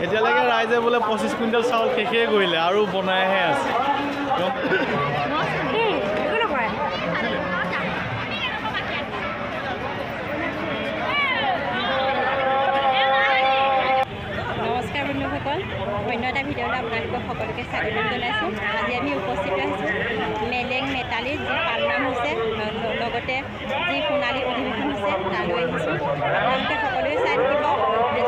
এতিয়ালৈকে ৰাইজে বোলে 25 কুইণ্টেল চাউল শেষেই কৰিলে আৰু বনাইহে আছে। নমস্কাৰ বন্ধুসকল, অন্য এটা ভিডিঅ'লৈ আপোনালোকক সকলোকে স্বাগতম জনাইছোঁ। আজি আমি উপস্থিত হৈছোঁ মেলেং মেটালিত যি পালনাম হৈছে, লগতে যি সোণালী অধিৱেশন হৈছে তালৈ আহিছোঁ। আপোনালোকে সকলোৱে চাই থাকিব।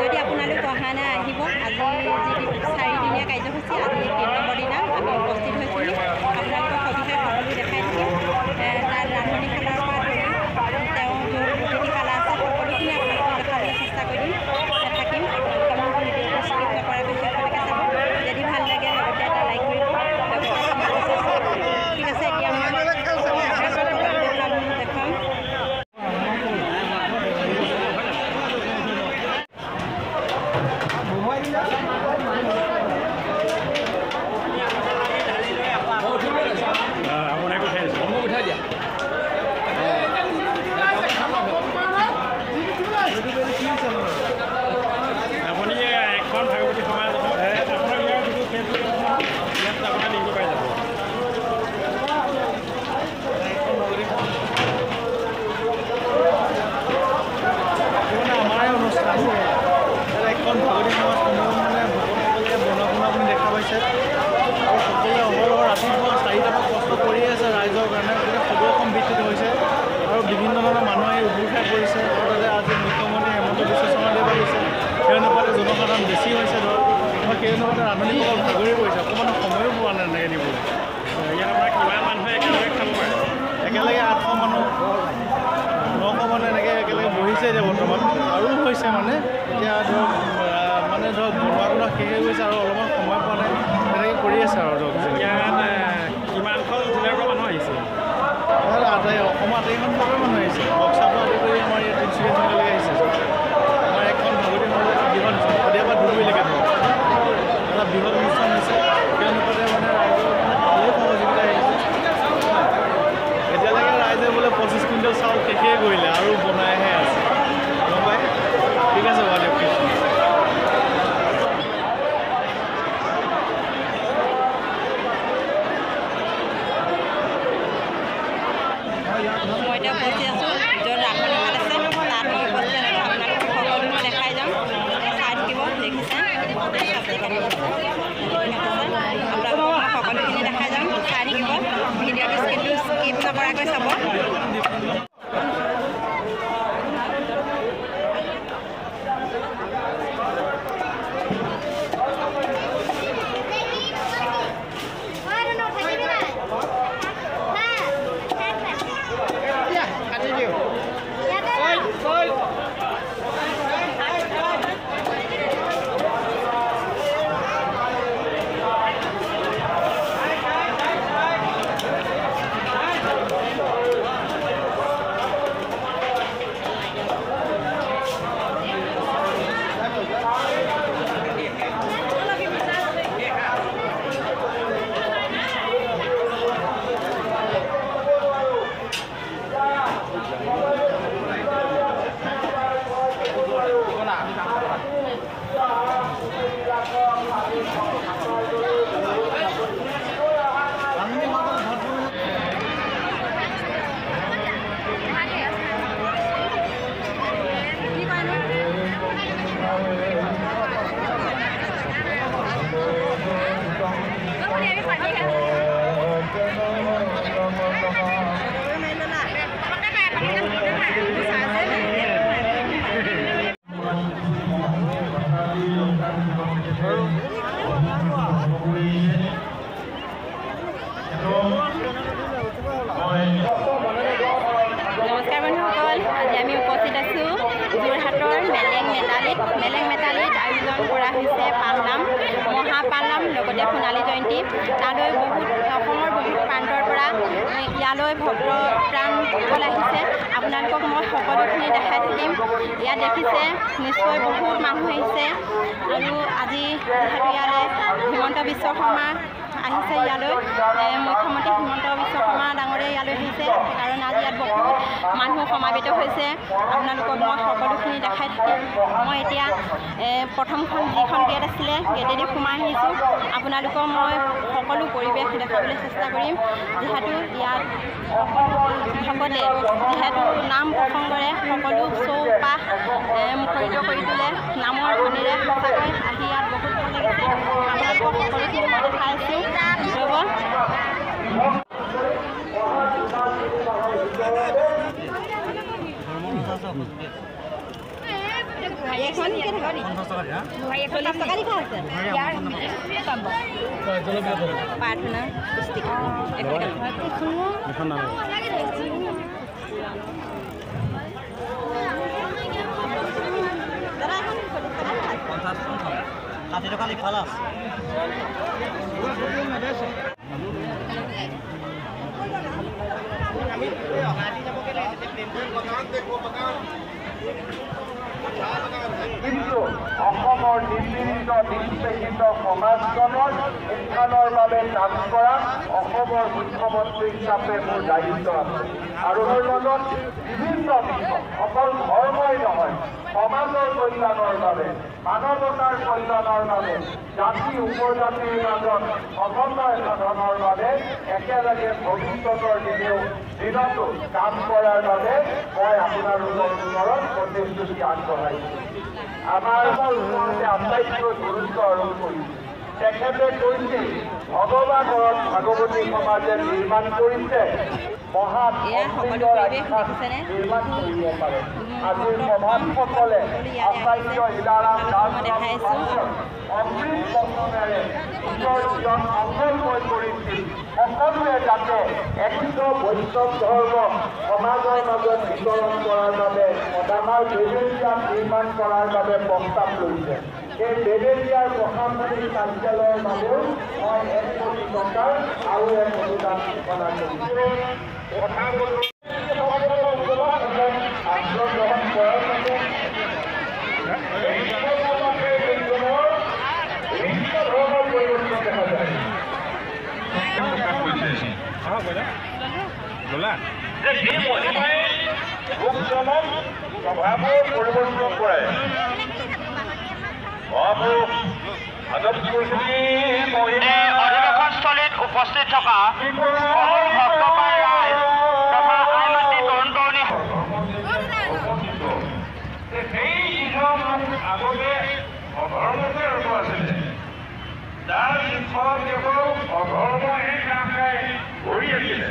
যদি আপোনালোক অহা নাই আহিব। আজি যি 4দিনীয়া কাৰ্যসূচী, আজি 3 নম্বৰ দিনা আমি উপস্থিত হৈছিলোঁ। আপোনালোকক সবিশেষ সকলো দেখাই থাকিম। তাৰ ৰান্ধনীশালাৰ পৰা ধৰি তেওঁ য'ত অতিথিশালা আছে সকলোখিনি আপোনালোকক দেখাবলৈ চেষ্টা কৰিম থাকিম। আপোনালোকে মোৰ ভিডিঅ'টো স্কিপ নকৰাকৈ শেষলৈকে চাব। যদি ভাল লাগে লগতে এটা লাইক কৰিব, লগতে কমেণ্ট চেষ্টা কৰিব। ঠিক আছে, এতিয়া মই দেখাম। বিভিন্ন ধৰণৰ মানুহে উভতি পৰিছে আৰু তাতে আজি মুখ্যমন্ত্ৰী হেমন্ত বিশ্ব শৰ্মাদেৱ আহিছে। সেই অনুপাতে জনসাধাৰণ বেছি হৈছে ধৰক, সেই অনুপাতে ৰান্ধনীসকল ভাগৰি পৰিছে, অকণমান সময়ো পোৱা নাই এনেকৈ দিবলৈ। ইয়াত আপোনাৰ কিমান মানুহে একেলগে খাব পাৰে? একেলগে 800 মানুহ 900 মানুহ এনেকৈ একেলগে বহিছে এতিয়া বৰ্তমান, আৰু হৈছে মানে এতিয়া ধৰক বনোৱা শেষ হৈ গৈছে আৰু অলপমান সময় পোৱা নাই, তেনেকৈ কৰি আছে আৰু ধৰক। ইয়াত কিমানখন জিলাৰ পৰা মানুহ আহিছে? অসমৰ 8খন জিলাৰ মানুহ আহিছে। বক্সাৰ পৰা আদি কৰি আমাৰ ইয়াত তিনিচুকীয়া জিলালৈকে আহিছে। আমাৰ এখন ভাগৱতী বৃহৎ শদিয়াৰ পৰা ধুবুৰীলৈকে ধৰক এটা বৃহৎ অনুষ্ঠান হৈছে। সেই অনুপাতে মানে ৰাইজৰ ভালেই সহযোগিতা আহিছে। এতিয়ালৈকে ৰাইজে বোলে 25 কুইণ্টেল চাউল শেষেই কৰিলে আৰু বনাইহে আছে। গম পাই? ঠিক আছে বাৰু দিয়ক। মই এতিয়া উপস্থিত আছোঁ য'ত ৰান্ধনীশাল আছে, তাত মই উপস্থিত আছোঁ। আপোনালোকক সকলো মই দেখাই যাম, চাই থাকিব। দেখিছে আপোনালোকক মই সকলোখিনি দেখাই যাম, চাই থাকিব। ভিডিঅ'টো স্কিপ নকৰাকৈ চাব। নমস্কাৰ বন্ধুসকল, আজি আমি উপস্থিত আছোঁ যোৰহাটৰ মেলেং মেটালিত আয়োজন কৰা হৈছে পালনাম, মহাপালনাম, লগতে সোণালী জয়ন্তী। তালৈ অসমৰ বহুত প্ৰান্তৰ পৰা ইয়ালৈ ভক্ত প্ৰাণসকল আহিছে। আপোনালোকক মই সকলোখিনি দেখাই থাকিম। ইয়াত দেখিছে নিশ্চয় বহুত মানুহ আহিছে। আৰু আজি যিহেতু ইয়ালৈ হিমন্ত বিশ্ব শৰ্মা আহিছে ইয়ালৈ মুখ্যমন্ত্ৰী হিমন্ত বিশ্ব শৰ্মা ডাঙৰীয়া ইয়ালৈ আহিছে সেইকাৰণে আজি ইয়াত বহুত মানুহ সমাবেত হৈছে আপোনালোকক মই সকলোখিনি দেখাই থাকিম মই এতিয়া প্ৰথমখন যিখন গেট আছিলে গেটেদি সোমাই আহিছোঁ আপোনালোকক মই সকলো পৰিৱেশ দেখাবলৈ চেষ্টা কৰিম যিহেতু ইয়াত ভকতে যিহেতু নাম প্ৰসংগৰে সকলো চৌপাশ মুখৰিত কৰি তোলে নামৰ ধ্বনিৰে সঁচাকৈ আহি ইয়াত বহুত ভাল লাগিছে আপোনালোকক সকলোখিনি মই দেখাই আছোঁ ৰ'ব প্ৰাৰ্থনা ষাঠি টকা লিখালা কিন্তু অসমৰ নিপীড়িত নিষ্পেষিত সমাজখনৰ উত্থানৰ বাবে কাম কৰা অসমৰ মুখ্যমন্ত্ৰী হিচাপে মোৰ দায়িত্ব আছে আৰু মোৰ লগত বিভিন্ন বিষয় অকল ধৰ্মই নহয় সমাজৰ কল্যাণৰ বাবে মানৱতাৰ কল্যাণৰ বাবে জাতি উপজাতিৰ মাজত সমন্বয় সাধনৰ বাবে একেলগে ভৱিষ্যতৰ দিনতো কাম কৰাৰ বাবে মই আপোনালোকৰ ওচৰত প্ৰতিশ্ৰুতি আগবঢ়াইছোঁ আমাৰ ওপৰতে আটাইতকৈ গুৰুত্ব আৰোপ কৰিছে তেখেতে কৈছে ভগৱানৰ ভাগৱতী সমাজে নিৰ্মাণ কৰিছে মহা মন্দিৰৰ আখ্যান নিৰ্মাণ কৰিব পাৰে আজিৰ প্ৰভাৱসকলে আচাৰ্য হীৰাৰাম দাস অমৃত বচনেৰে নিজৰ জীৱন সফলময় কৰিছিল সকলোৱে যাতে একশো বৈষ্ণৱ ধৰ্ম সমাজৰ মাজত বিতৰণ কৰাৰ বাবে আমাৰ বেবেলিয়া নিৰ্মাণ কৰাৰ বাবে প্ৰস্তাৱ লৈছে এই বেবেলিয়াৰ প্ৰশাসনিক কাৰ্যালয়ৰ বাবেও মই 1 কোটি টকাৰ আৰু এক অনুদান ঘোষণা কৰিছোঁ আগ্ৰহ কৰাৰ বাবে স্বভাৱৰ পৰিৱৰ্তন কৰে অধিৱেশনস্থলীত উপস্থিত থকা ভক্তপাল ৰাইজ তথা আই মাতৃ তৰুণ তৰুণী আগতে অধৰ্মতে ৰ'ব আছিলে যাৰ শিক্ষক কেৱল অধৰ্মহে কাম খাই ভৰি আছিলে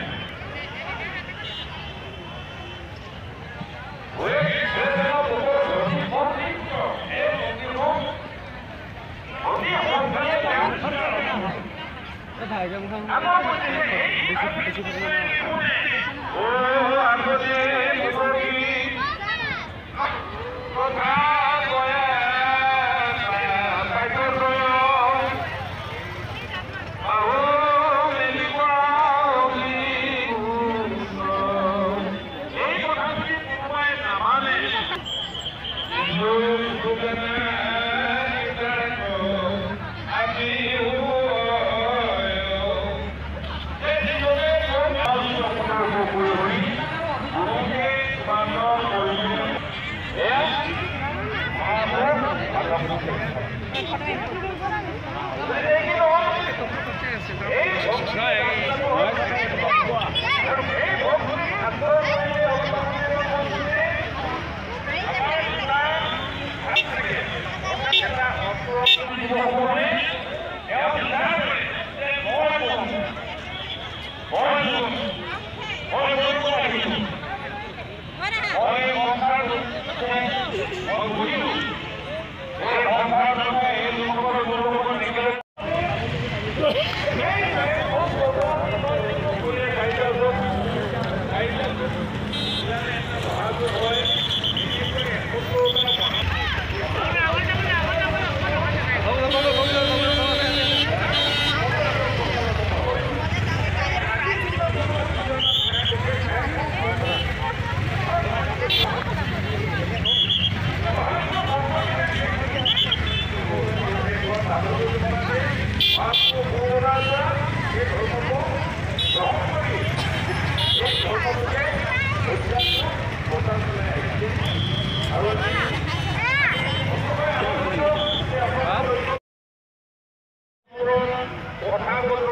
Aku কথা